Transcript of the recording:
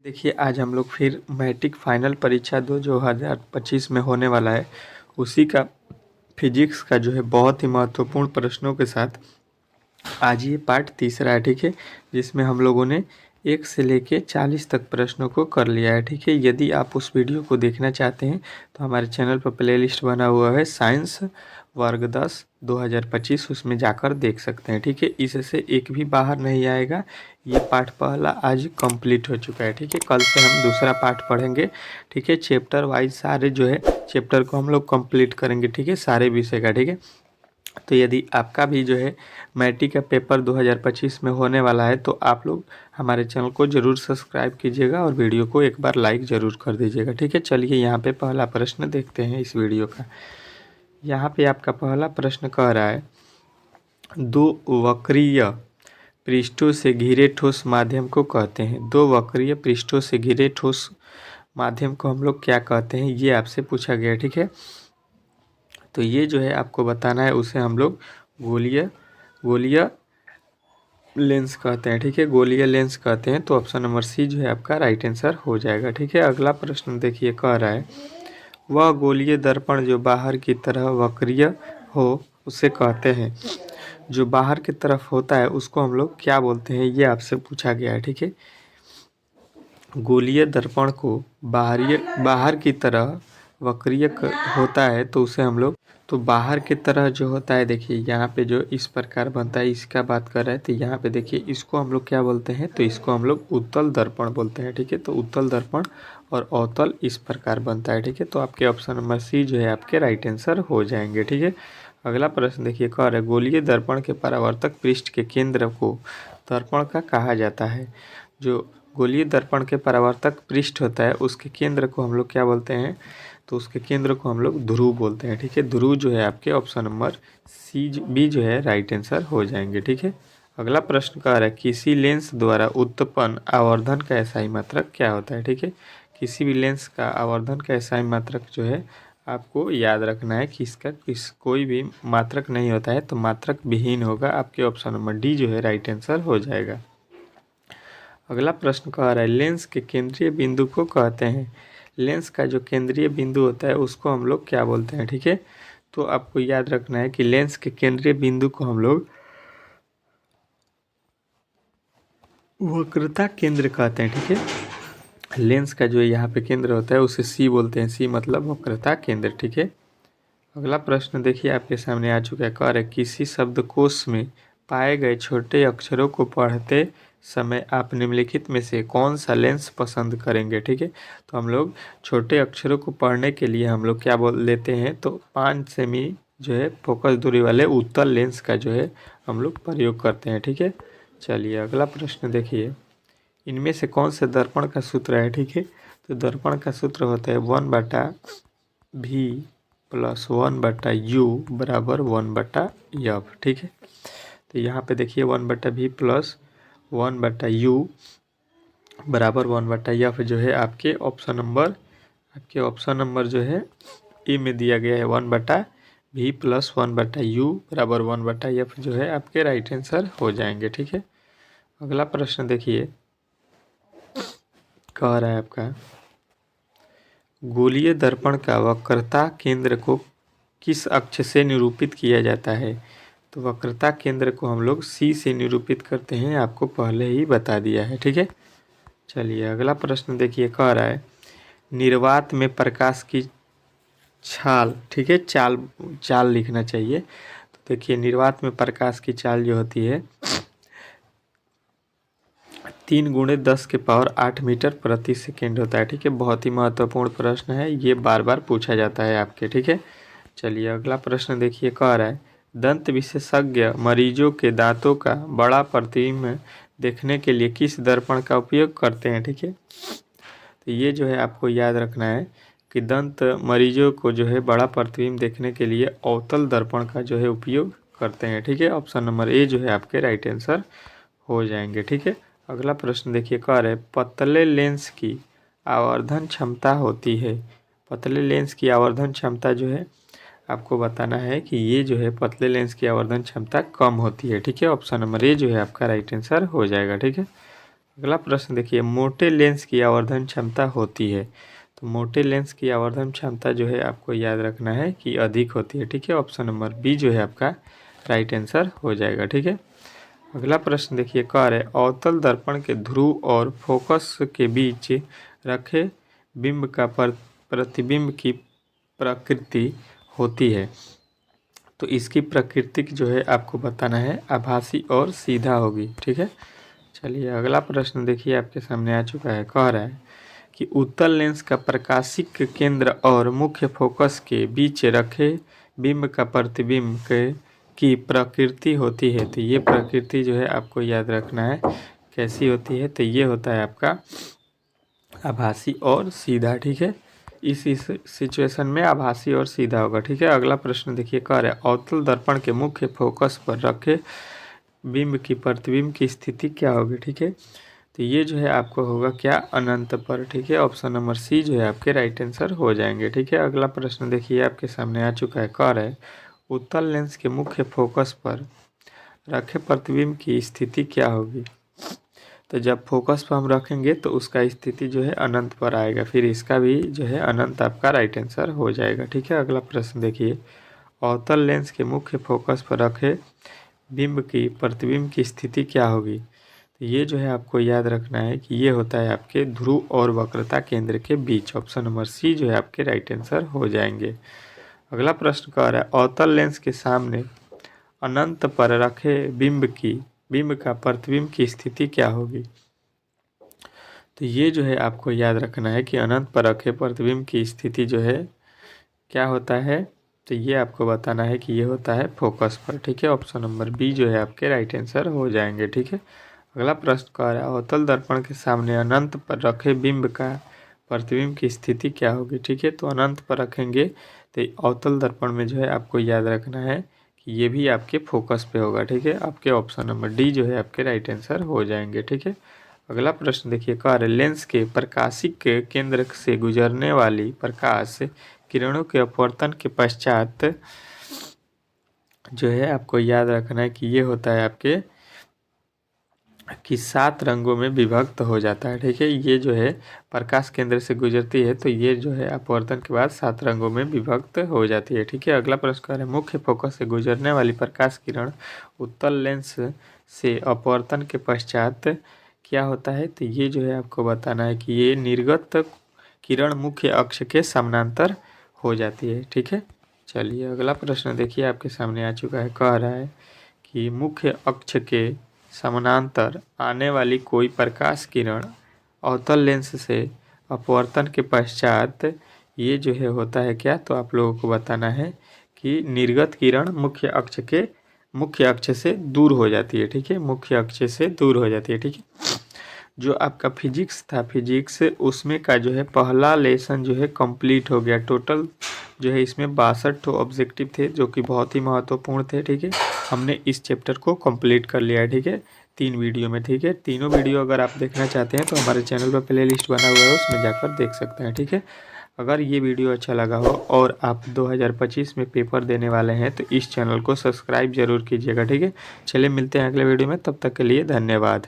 देखिए आज हम लोग फिर मैट्रिक फाइनल परीक्षा 2025 में होने वाला है, उसी का फिजिक्स का जो है बहुत ही महत्वपूर्ण प्रश्नों के साथ आज ये पार्ट तीसरा है। ठीक है, जिसमें हम लोगों ने 1 से लेके 40 तक प्रश्नों को कर लिया है। ठीक है, यदि आप उस वीडियो को देखना चाहते हैं तो हमारे चैनल पर प्लेलिस्ट बना हुआ है साइंस वर्ग 10 2025, उसमें जाकर देख सकते हैं। ठीक है, इससे एक भी बाहर नहीं आएगा। ये पार्ट पहला आज कंप्लीट हो चुका है। ठीक है, कल से हम दूसरा पार्ट पढ़ेंगे। ठीक है, चैप्टर वाइज सारे जो है चैप्टर को हम लोग कंप्लीट करेंगे। ठीक है, सारे विषय का। ठीक है, तो यदि आपका भी जो है मैट्रिक का पेपर 2025 में होने वाला है तो आप लोग हमारे चैनल को ज़रूर सब्सक्राइब कीजिएगा और वीडियो को एक बार लाइक ज़रूर कर दीजिएगा। ठीक है, चलिए यहाँ पे पहला प्रश्न देखते हैं इस वीडियो का। यहाँ पे आपका पहला प्रश्न कह रहा है, दो वक्रीय पृष्ठों से घिरे ठोस माध्यम को कहते हैं। दो वक्रीय पृष्ठों से घिरे ठोस माध्यम को हम लोग क्या कहते हैं, ये आपसे पूछा गया। ठीक है, तो ये जो है आपको बताना है, उसे हम लोग गोलीय लेंस कहते हैं। ठीक है, गोलीय लेंस कहते हैं। तो ऑप्शन नंबर सी जो है आपका राइट आंसर हो जाएगा। ठीक है, अगला प्रश्न देखिए, कह रहा है, वह गोलीय दर्पण जो बाहर की तरह वक्रीय हो उसे कहते हैं। जो बाहर की तरफ होता है उसको हम लोग क्या बोलते हैं, ये आपसे पूछा गया है। ठीक है, गोलीय दर्पण को बाहर की तरह वक्रीय होता है तो उसे हम लोग, तो बाहर की तरह जो होता है, देखिए यहाँ पे जो इस प्रकार बनता है, इसका बात कर रहे हैं। तो यहाँ पे देखिए इसको हम लोग क्या बोलते हैं, तो इसको हम लोग उत्तल दर्पण बोलते हैं। ठीक है, तो उत्तल दर्पण और अवतल इस प्रकार बनता है। ठीक है, तो आपके ऑप्शन नंबर सी जो है आपके राइट आंसर हो जाएंगे। ठीक है, अगला प्रश्न देखिए, कह रहे, गोलीय दर्पण के परावर्तक पृष्ठ के केंद्र को दर्पण का कहा जाता है। जो गोलीय दर्पण के परावर्तक पृष्ठ होता है उसके केंद्र को हम लोग क्या बोलते हैं, तो उसके केंद्र को हम लोग ध्रुव बोलते हैं। ठीक है, ध्रुव जो है आपके ऑप्शन नंबर सी बी जो है राइट आंसर हो जाएंगे। ठीक है, अगला प्रश्न कह रहा है, किसी लेंस द्वारा उत्पन्न आवर्धन का एसआई मात्रक क्या होता है। ठीक है, किसी भी लेंस का आवर्धन का एसआई मात्रक जो है आपको याद रखना है कि इसका कोई भी मात्रक नहीं होता है, तो मात्रक विहीन होगा। आपके ऑप्शन नंबर डी जो है राइट आंसर हो जाएगा। अगला प्रश्न कह रहा है, लेंस के केंद्रीय बिंदु को कहते हैं। लेंस का जो केंद्रीय बिंदु होता है उसको हम लोग क्या बोलते हैं। ठीक है, तो आपको याद रखना है कि लेंस के केंद्रीय बिंदु को हम लोग वक्रता केंद्र कहते हैं। ठीक है, लेंस का जो यहाँ पे केंद्र होता है उसे सी बोलते हैं। सी मतलब वक्रता केंद्र। ठीक है, अगला प्रश्न देखिए आपके सामने आ चुका है, कह रहे, किसी शब्दकोश में पाए गए छोटे अक्षरों को पढ़ते समय आप निम्नलिखित में से कौन सा लेंस पसंद करेंगे। ठीक है, तो हम लोग छोटे अक्षरों को पढ़ने के लिए हम लोग क्या बोल लेते हैं, तो 5 सेमी जो है फोकस दूरी वाले उत्तल लेंस का जो है हम लोग प्रयोग करते हैं। ठीक है, चलिए अगला प्रश्न देखिए, इनमें से कौन से दर्पण का सूत्र है। ठीक है, तो दर्पण का सूत्र होता है 1/v प्लस 1/u बराबर 1/f। ठीक है, तो यहाँ पे देखिए 1/v प्लस 1/u बराबर 1/f जो है आपके ऑप्शन नंबर जो है ए में दिया गया है। 1/v प्लस 1/u बराबर 1/f जो है आपके राइट आंसर हो जाएंगे। ठीक है, अगला प्रश्न देखिए, कह रहा है आपका, गोलीय दर्पण का वक्रता केंद्र को किस अक्ष से निरूपित किया जाता है। तो वक्रता केंद्र को हम लोग सी से निरूपित करते हैं, आपको पहले ही बता दिया है। ठीक है, चलिए अगला प्रश्न देखिए, कह रहा है, निर्वात में प्रकाश की छाल, ठीक है, चाल लिखना चाहिए। तो देखिए निर्वात में प्रकाश की चाल जो होती है 3×10⁸ मीटर प्रति सेकेंड होता है। ठीक है, बहुत ही महत्वपूर्ण प्रश्न है, ये बार बार पूछा जाता है आपके। ठीक है, चलिए अगला प्रश्न देखिए, कह रहा है, दंत विशेषज्ञ मरीजों के दांतों का बड़ा प्रतिबिंब देखने के लिए किस दर्पण का उपयोग करते हैं। ठीक है, तो ये जो है आपको याद रखना है कि दंत मरीजों को जो है बड़ा प्रतिबिंब देखने के लिए अवतल दर्पण का जो है उपयोग करते हैं। ठीक है, ऑप्शन नंबर ए जो है आपके राइट आंसर हो जाएंगे। ठीक है, अगला प्रश्न देखिए, कह रहे, पतले लेंस की आवर्धन क्षमता होती है। पतले लेंस की आवर्धन क्षमता जो है आपको बताना है कि ये जो है पतले लेंस की आवर्धन क्षमता कम होती है। ठीक है, ऑप्शन नंबर ए जो है आपका राइट आंसर हो जाएगा। ठीक है, अगला प्रश्न देखिए, मोटे लेंस की आवर्धन क्षमता होती है। तो मोटे लेंस की आवर्धन क्षमता जो है आपको याद रखना है कि अधिक होती है। ठीक है, ऑप्शन नंबर बी जो है आपका राइट आंसर हो जाएगा। ठीक है, अगला प्रश्न देखिए, कह रहे अवतल दर्पण के ध्रुव और फोकस के बीच रखे बिंब का प्रतिबिंब की प्रकृति होती है। तो इसकी प्रकृति जो है आपको बताना है, आभासी और सीधा होगी। ठीक है, चलिए अगला प्रश्न देखिए आपके सामने आ चुका है। कह रहा है कि उत्तल लेंस का प्रकाशिक केंद्र और मुख्य फोकस के बीच रखे बिंब का प्रतिबिंब की प्रकृति होती है। तो ये प्रकृति जो है आपको याद रखना है कैसी होती है। तो ये होता है आपका आभासी और सीधा। ठीक है, इस सिचुएशन में आभासी और सीधा होगा। ठीक है, अगला प्रश्न देखिए, कह रहे अवतल दर्पण के मुख्य फोकस पर रखे बिंब की प्रतिबिंब की स्थिति क्या होगी। ठीक है, तो ये जो है आपको होगा क्या, अनंत पर। ठीक है, ऑप्शन नंबर सी जो है आपके राइट आंसर हो जाएंगे। ठीक है, अगला प्रश्न देखिए आपके सामने आ चुका है। कह रहे उत्तल लेंस के मुख्य फोकस पर रखे प्रतिबिंब की स्थिति क्या होगी। तो जब फोकस पर हम रखेंगे तो उसका स्थिति जो है अनंत पर आएगा, फिर इसका भी जो है अनंत आपका राइट आंसर हो जाएगा। ठीक है, अगला प्रश्न देखिए, अवतल लेंस के मुख्य फोकस पर रखे बिंब की प्रतिबिंब की स्थिति क्या होगी। तो ये जो है आपको याद रखना है कि ये होता है आपके ध्रुव और वक्रता केंद्र के बीच। ऑप्शन नंबर सी जो है आपके राइट आंसर हो जाएंगे। अगला प्रश्न कह रहा है अवतल लेंस के सामने अनंत पर रखे बिंब का प्रतिबिंब की स्थिति क्या होगी। तो ये जो है आपको याद रखना है कि अनंत पर रखे प्रतिबिंब की स्थिति जो है क्या होता है। तो ये आपको बताना है कि ये होता है फोकस पर। ठीक है, ऑप्शन नंबर बी जो है आपके राइट आंसर हो जाएंगे। ठीक है, अगला प्रश्न कह रहा है अवतल दर्पण के सामने अनंत पर रखे बिंब का प्रतिबिंब की स्थिति क्या होगी। ठीक है, तो अनंत पर रखेंगे तो अवतल दर्पण में जो है आपको याद रखना है कि ये भी आपके फोकस पे होगा। ठीक है, आपके ऑप्शन नंबर डी जो है आपके राइट आंसर हो जाएंगे। ठीक है, अगला प्रश्न देखिए, कह रहे लेंस के प्रकाशिक केंद्र से गुजरने वाली प्रकाश किरणों के अपवर्तन के पश्चात जो है आपको याद रखना है कि ये होता है आपके कि 7 रंगों में विभक्त हो जाता है। ठीक है, ये जो है प्रकाश केंद्र से गुजरती है तो ये जो है अपवर्तन के बाद 7 रंगों में विभक्त हो जाती है। ठीक है, अगला प्रश्न है मुख्य फोकस से गुजरने वाली प्रकाश किरण उत्तल लेंस से अपवर्तन के पश्चात क्या होता है। तो ये जो है आपको बताना है कि ये निर्गत किरण मुख्य अक्ष के समानांतर हो जाती है। ठीक है, चलिए अगला प्रश्न देखिए आपके सामने आ चुका है। कह रहा है कि मुख्य अक्ष के समानांतर आने वाली कोई प्रकाश किरण अवतल लेंस से अपवर्तन के पश्चात ये जो है होता है क्या, तो आप लोगों को बताना है कि निर्गत किरण मुख्य अक्ष से दूर हो जाती है। ठीक है, मुख्य अक्ष से दूर हो जाती है। ठीक है, जो आपका फिजिक्स था, फिजिक्स उसमें का जो है पहला लेसन जो है कंप्लीट हो गया। टोटल जो है इसमें 62 ऑब्जेक्टिव थे जो कि बहुत ही महत्वपूर्ण थे। ठीक है, हमने इस चैप्टर को कंप्लीट कर लिया है। ठीक है, 3 वीडियो में। ठीक है, तीनों वीडियो अगर आप देखना चाहते हैं तो हमारे चैनल पर प्ले लिस्ट बना हुआ है, उसमें जाकर देख सकते हैं। ठीक है, अगर ये वीडियो अच्छा लगा हो और आप 2025 में पेपर देने वाले हैं तो इस चैनल को सब्सक्राइब जरूर कीजिएगा। ठीक है, चलिए मिलते हैं अगले वीडियो में, तब तक के लिए धन्यवाद।